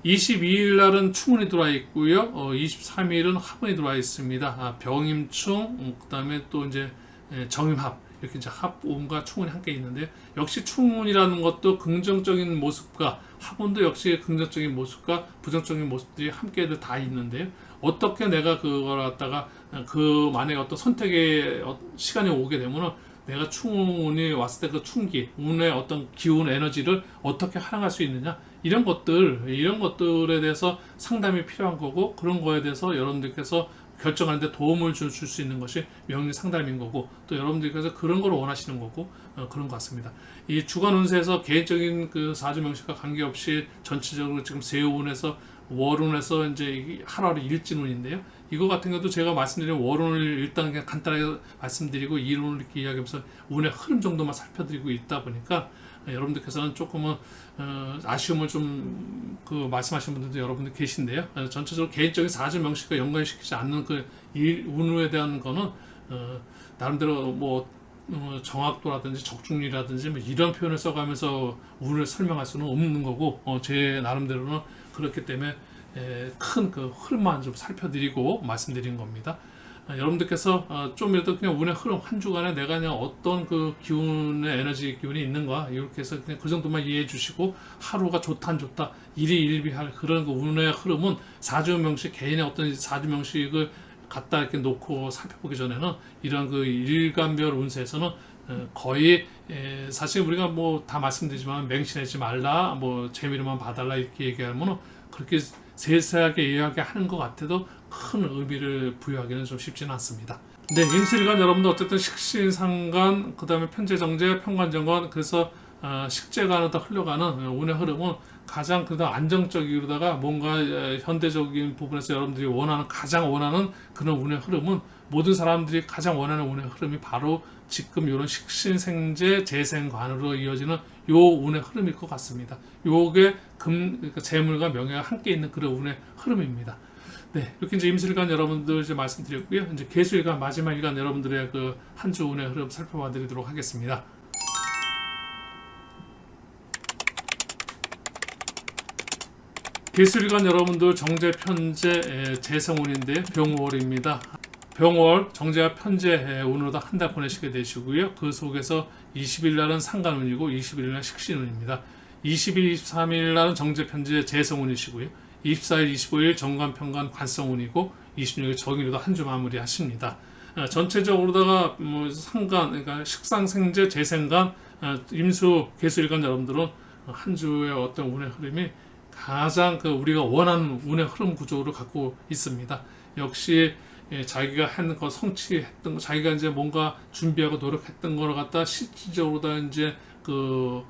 22일 날은 충운이 들어와 있고요. 23일은 합운이 들어와 있습니다. 병임충, 그 다음에 또 이제 정임합, 이렇게 이제 합운과 충운이 함께 있는데, 역시 충운이라는 것도 긍정적인 모습과 학원도 역시 긍정적인 모습과 부정적인 모습들이 함께 다 있는데요. 어떻게 내가 그걸 갖다가 그 만약에 어떤 선택의 시간이 오게 되면은 내가 충운이 왔을 때 그 충기, 운의 어떤 기운, 에너지를 어떻게 활용할 수 있느냐 이런 것들에 대해서 상담이 필요한 거고, 그런 거에 대해서 여러분들께서 결정하는데 도움을 줄 수 있는 것이 명리 상담인 거고, 또 여러분들께서 그런 걸 원하시는 거고, 그런 것 같습니다. 이 주간 운세에서 개인적인 그 사주 명식과 관계없이 전체적으로 지금 세운에서 월운에서 이제 하루하루 일진운인데요. 이거 같은 것도 제가 말씀드린 월운을 일단 그냥 간단하게 말씀드리고 일운을 이렇게 이야기하면서 운의 흐름 정도만 살펴드리고 있다 보니까 여러분들께서는 조금은 아쉬움을 좀 그 말씀하시는 분들도 여러분들 계신데요. 전체적으로 개인적인 사주 명식과 연관시키지 않는 그 운에 대한 거는 나름대로 뭐 정확도라든지 적중률이라든지 뭐 이런 표현을 써가면서 운을 설명할 수는 없는 거고, 제 나름대로는 그렇기 때문에 큰 그 흐름만 좀 살펴드리고 말씀드린 겁니다. 여러분들께서 좀이라도 그냥 운의 흐름 한 주간에 내가 그냥 어떤 그 기운의 에너지 기운이 있는가 이렇게 해서 그냥 그 정도만 이해해 주시고, 하루가 좋다 안 좋다 일희일비할 그런 그 운의 흐름은 사주명식, 개인의 어떤 사주명식을 갖다 이렇게 놓고 살펴보기 전에는 이런 그 일간별 운세에서는 거의 사실 우리가 뭐 다 말씀드리지만 맹신하지 말라, 뭐 재미로만 봐달라 이렇게 얘기하면 그렇게 세세하게 이야기하는 것 같아도 큰 의미를 부여하기는 좀 쉽지는 않습니다. 네, 임술일간 여러분들 어쨌든 식신상간, 그 다음에 편제정제, 평관정관, 그래서 식재간으로 다 흘러가는 운의 흐름은 가장 그다음 안정적이로다가 뭔가 현대적인 부분에서 여러분들이 가장 원하는 그런 운의 흐름은, 모든 사람들이 가장 원하는 운의 흐름이 바로 지금 이런 식신생재 재생관으로 이어지는 요 운의 흐름일 것 같습니다. 요게 그러니까 재물과 명예가 함께 있는 그런 운의 흐름입니다. 네, 이렇게 이제 임술일간 여러분들 이제 말씀드렸고요. 이제 계수일간 마지막 일간 여러분들의 그 한 주 운의 흐름 살펴봐드리도록 하겠습니다. 계수일간 여러분들 정제, 편제, 재성운인데 병월입니다. 병월, 정제와 편제 운으로 한 달 보내시게 되시고요. 그 속에서 20일 날은 상간운이고 21일 날 식신운입니다. 20일, 23일 날은 정제, 편제, 재성운이시고요. 24일, 25일 정관, 편관, 관성운이고 26일 정일로도 한 주 마무리 하십니다. 전체적으로다가 뭐 상간, 그러니까 식상생재, 재생간, 임수, 계수일간 여러분들은 한 주의 어떤 운의 흐름이 가장 그 우리가 원하는 운의 흐름 구조를 갖고 있습니다. 역시 자기가 하는 거, 성취했던 거, 자기가 이제 뭔가 준비하고 노력했던 거를 갖다 실질적으로 다 이제 그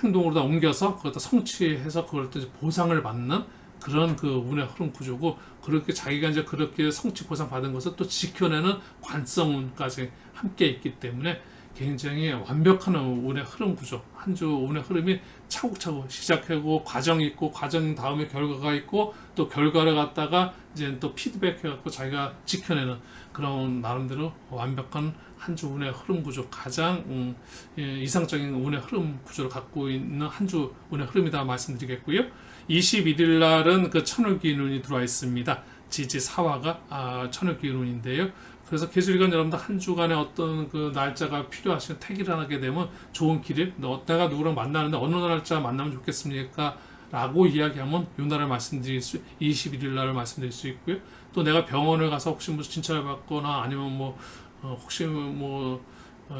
행동으로 다 옮겨서 그걸 다 성취해서 그걸 또 이제 보상을 받는 그런 그 운의 흐름 구조고, 그렇게 자기가 이제 그렇게 성취 보상 받은 것을 또 지켜내는 관성운까지 함께 있기 때문에 굉장히 완벽한 운의 흐름 구조, 한 주 운의 흐름이 차곡차곡 시작하고 과정이 있고, 과정 다음에 결과가 있고, 또 결과를 갖다가 이제 또 피드백 해갖고 자기가 지켜내는 그런 나름대로 완벽한 한 주 운의 흐름 구조, 가장 이상적인 운의 흐름 구조를 갖고 있는 한 주 운의 흐름이다 말씀드리겠고요. 21일 날은 그 천을기운이 들어와 있습니다. 지지사화가 천을기운인데요. 그래서 계수일간 여러분들 한 주간에 어떤 그 날짜가 필요하시면 택일을 하게 되면 좋은 길을, 내가 누구랑 만나는데 어느 날짜 만나면 좋겠습니까? 라고 이야기하면 이 날을 21일 날을 말씀드릴 수 있고요. 또 내가 병원을 가서 혹시 뭐 진찰을 받거나 아니면 뭐 혹시 뭐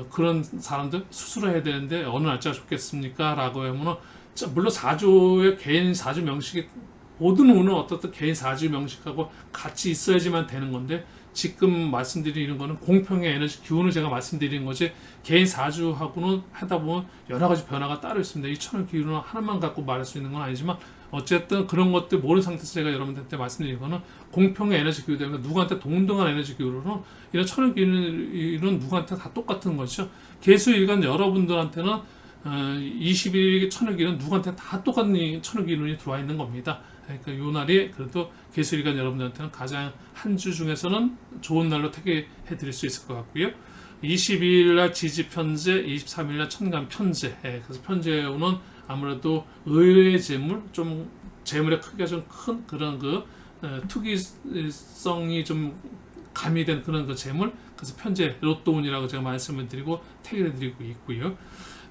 그런 사람들 수술을 해야 되는데 어느 날짜가 좋겠습니까? 라고 하면은 물론 사주의 개인 사주 명식이, 모든 운은 어떻든 개인 사주 명식하고 같이 있어야지만 되는 건데, 지금 말씀드리는 거는 공평의 에너지 기운을 제가 말씀드리는 거지, 개인 사주하고는 하다 보면 여러 가지 변화가 따로 있습니다. 이 천을 기운을 하나만 갖고 말할 수 있는 건 아니지만, 어쨌든 그런 것들 모르는 상태에서 제가 여러분들한테 말씀드린 거는 공평의 에너지 기운 때문에 누구한테 동등한 에너지 기운으로는 이런 천을 기운은 누구한테 다 똑같은 것이죠. 계수일간 여러분들한테는 21일 천을 기운은 누구한테 다 똑같은 천을 기운이 들어와 있는 겁니다. 그러니까 요 날이 그래도 계수일간 여러분들한테는 가장 한 주 중에서는 좋은 날로 택해 드릴 수 있을 것 같고요. 22일 날 지지 편제, 23일 날 천간 편제. 그래서 편제운은 아무래도 의외의 재물, 좀 재물의 크기가 좀 큰 그런 그 투기성이 좀 가미된 그런 그 재물, 그래서 편제 로또운이라고 제가 말씀을 드리고 택을 드리고 있고요.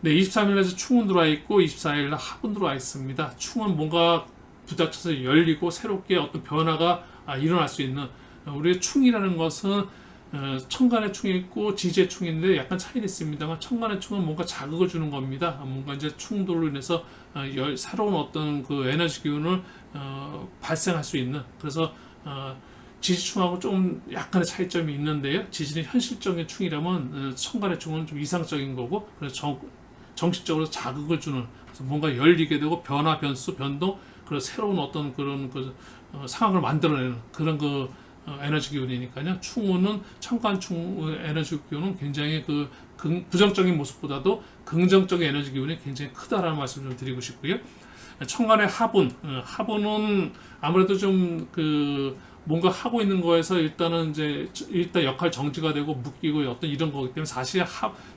네, 23일에서 충은 들어와 있고 24일날 합은 들어와 있습니다. 충은 뭔가 부닥쳐서 열리고 새롭게 어떤 변화가 일어날 수 있는, 우리의 충이라는 것은 천간의 충이 있고 지지의 충인데 약간 차이는 있습니다만, 천간의 충은 뭔가 자극을 주는 겁니다. 뭔가 이제 충돌로 인해서 새로운 어떤 그 에너지 기운을 발생할 수 있는, 그래서 지지충하고 좀 약간의 차이점이 있는데요. 지지는 현실적인 충이라면 천간의 충은 좀 이상적인 거고, 그래서 정신적으로 자극을 주는, 그래서 뭔가 열리게 되고 변화, 변수, 변동, 그런 새로운 어떤 그런 상황을 만들어내는 그런 에너지 기운이니까요. 충우는 천간충 에너지 기운은 굉장히 부정적인 모습보다도 긍정적인 에너지 기운이 굉장히 크다라는 말씀을 좀 드리고 싶고요. 천간의 화분은 아무래도 좀 뭔가 하고 있는 거에서 일단 역할 정지가 되고 묶이고 어떤 이런 거기 때문에, 사실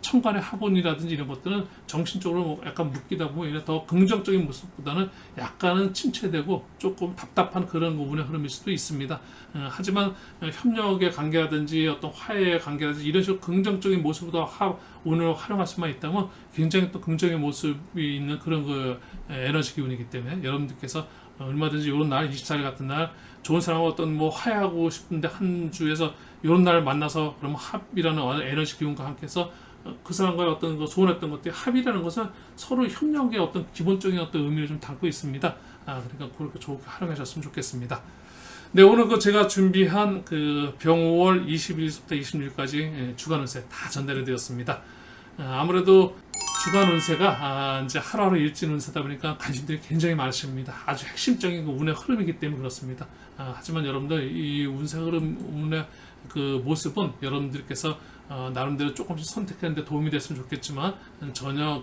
천간의 화분이라든지 이런 것들은 정신적으로 약간 묶이다 보면 더 긍정적인 모습보다는 약간은 침체되고 조금 답답한 그런 운의 흐름일 수도 있습니다. 하지만 협력의 관계라든지 어떤 화해의 관계라든지 이런 식으로 긍정적인 모습으로 운을 활용할 수만 있다면 굉장히 또 긍정의 모습이 있는 그런 에너지 기운이기 때문에, 여러분들께서 얼마든지 이런 날 24일 같은 날 좋은 사람과 어떤 화해하고 싶은데 한 주에서 이런 날 만나서 그러면 합이라는 에너지 기운과 함께해서 그 사람과의 어떤 소원했던 것들이, 합이라는 것은 서로 협력의 어떤 기본적인 어떤 의미를 좀 담고 있습니다. 그러니까 그렇게 좋게 활용하셨으면 좋겠습니다. 네, 오늘 제가 준비한 병5월 21일부터 26일까지 주간 운세 다 전달해 드렸습니다. 아무래도 주간 운세가 이제 하루하루 일진 운세다 보니까 관심들이 굉장히 많으십니다. 아주 핵심적인 운의 흐름이기 때문에 그렇습니다. 하지만 여러분들 이 운세 흐름, 운의 모습은 여러분들께서 나름대로 조금씩 선택하는데 도움이 됐으면 좋겠지만, 전혀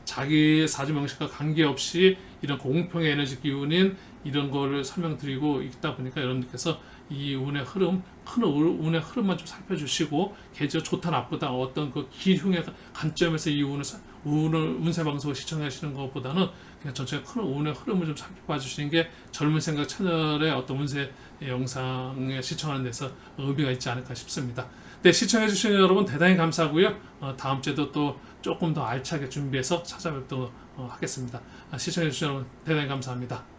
자기 사주 명식과 관계없이 이런 공평의 에너지 기운인 이런 거를 설명드리고 있다 보니까, 여러분들께서 이 운의 흐름, 큰 운의 흐름만 좀 살펴주시고, 계절 좋다 나쁘다 어떤 기흉의 관점에서 이 운세 방송을 시청하시는 것보다는 그냥 전체 큰 운의 흐름을 좀 살펴봐 주시는 게 젊은 생각 채널의 어떤 운세 영상에 시청하는 데서 의미가 있지 않을까 싶습니다. 네, 시청해 주신 여러분 대단히 감사하고요. 다음 주에도 또 조금 더 알차게 준비해서 찾아뵙도록 하겠습니다. 시청해 주신 여러분 대단히 감사합니다.